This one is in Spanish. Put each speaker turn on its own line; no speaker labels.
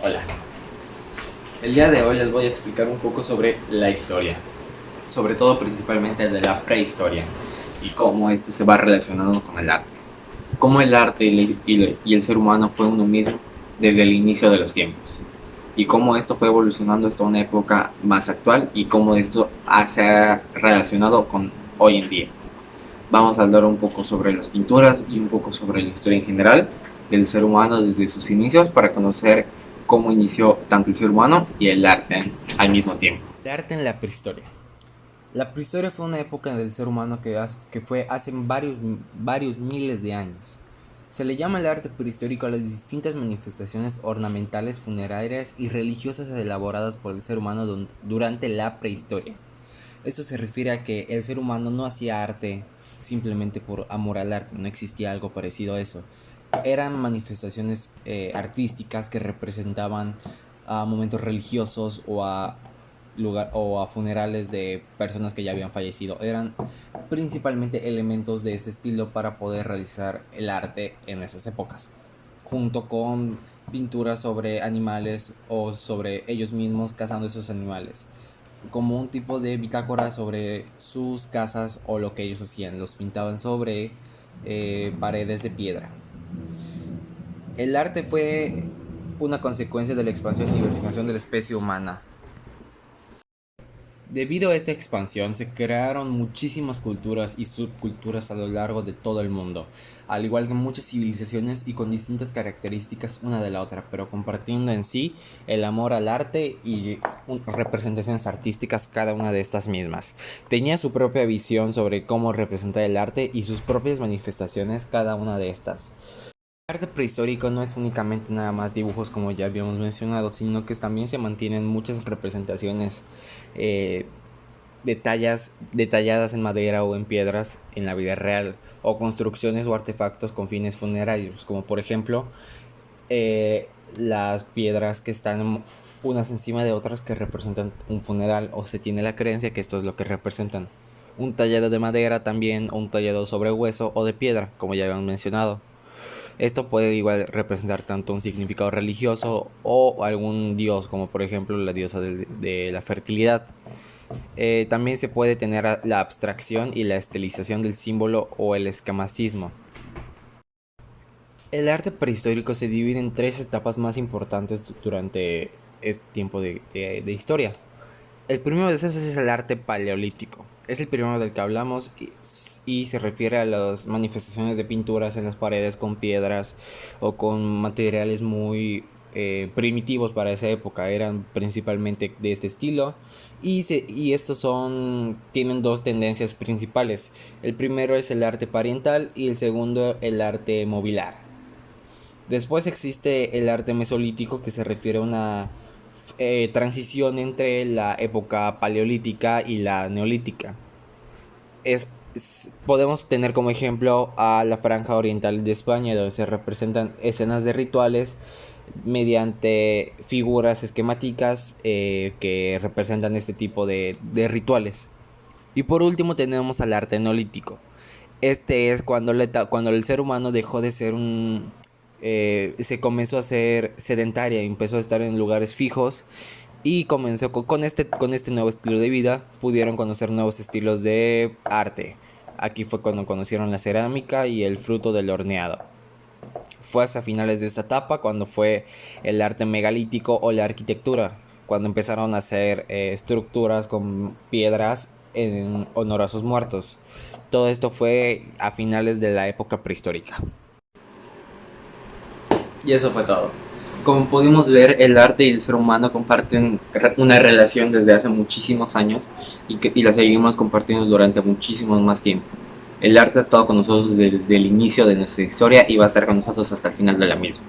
Hola, el día de hoy les voy a explicar un poco sobre la historia, sobre todo principalmente de la prehistoria y cómo este se va relacionando con el arte. Cómo el arte y el ser humano fue uno mismo desde el inicio de los tiempos y cómo esto fue evolucionando hasta una época más actual y cómo esto se ha relacionado con hoy en día. Vamos a hablar un poco sobre las pinturas y un poco sobre la historia en general del ser humano desde sus inicios para conocer cómo inició tanto el ser humano y el arte al mismo tiempo.
De arte en la prehistoria. La prehistoria fue una época del ser humano que fue hace varios miles de años. Se le llama el arte prehistórico a las distintas manifestaciones ornamentales, funerarias y religiosas elaboradas por el ser humano durante la prehistoria. Esto se refiere a que el ser humano no hacía arte simplemente por amor al arte, no existía algo parecido a eso. Eran manifestaciones artísticas que representaban a momentos religiosos o a funerales de personas que ya habían fallecido. Eran principalmente elementos de ese estilo para poder realizar el arte en esas épocas, junto con pinturas sobre animales o sobre ellos mismos cazando esos animales, como un tipo de bitácora sobre sus casas o lo que ellos hacían. Los pintaban sobre paredes de piedra. El arte fue una consecuencia de la expansión y diversificación de la especie humana. Debido a esta expansión se crearon muchísimas culturas y subculturas a lo largo de todo el mundo, al igual que muchas civilizaciones y con distintas características una de la otra, pero compartiendo en sí el amor al arte y representaciones artísticas cada una de estas mismas. Tenía su propia visión sobre cómo representar el arte y sus propias manifestaciones cada una de estas. El arte prehistórico no es únicamente nada más dibujos como ya habíamos mencionado, sino que también se mantienen muchas representaciones eh, detalladas en madera o en piedras en la vida real, o construcciones o artefactos con fines funerarios, como por ejemplo las piedras que están unas encima de otras que representan un funeral, o se tiene la creencia que esto es lo que representan. Un tallado de madera también, o un tallado sobre hueso o de piedra, como ya habíamos mencionado. Esto puede igual representar tanto un significado religioso o algún dios, como por ejemplo la diosa de la fertilidad. También se puede tener la abstracción y la estilización del símbolo o el esquematismo. El arte prehistórico se divide en tres etapas más importantes durante este tiempo de historia. El primero de esos es el arte paleolítico. Es el primero del que hablamos y se refiere a las manifestaciones de pinturas en las paredes con piedras o con materiales muy primitivos para esa época. Eran principalmente de este estilo y estos tienen dos tendencias principales. El primero es el arte parietal y el segundo el arte mobiliar. Después existe el arte mesolítico, que se refiere a una transición entre la época paleolítica y la neolítica. Podemos tener como ejemplo a la franja oriental de España, donde se representan escenas de rituales mediante figuras esquemáticas que representan este tipo de rituales. Y por último tenemos al arte neolítico. Este es cuando el ser humano dejó de ser se comenzó a ser sedentaria y empezó a estar en lugares fijos y comenzó con este nuevo estilo de vida. Pudieron conocer nuevos estilos de arte. Aquí fue cuando conocieron la cerámica y el fruto del horneado. Fue hasta finales de esta etapa cuando fue el arte megalítico o la arquitectura, cuando empezaron a hacer estructuras con piedras en honor a sus muertos. Todo esto fue a finales de la época prehistórica.
Y eso fue todo. Como pudimos ver, el arte y el ser humano comparten una relación desde hace muchísimos años y la seguimos compartiendo durante muchísimo más tiempo. El arte ha estado con nosotros desde el inicio de nuestra historia y va a estar con nosotros hasta el final de la misma.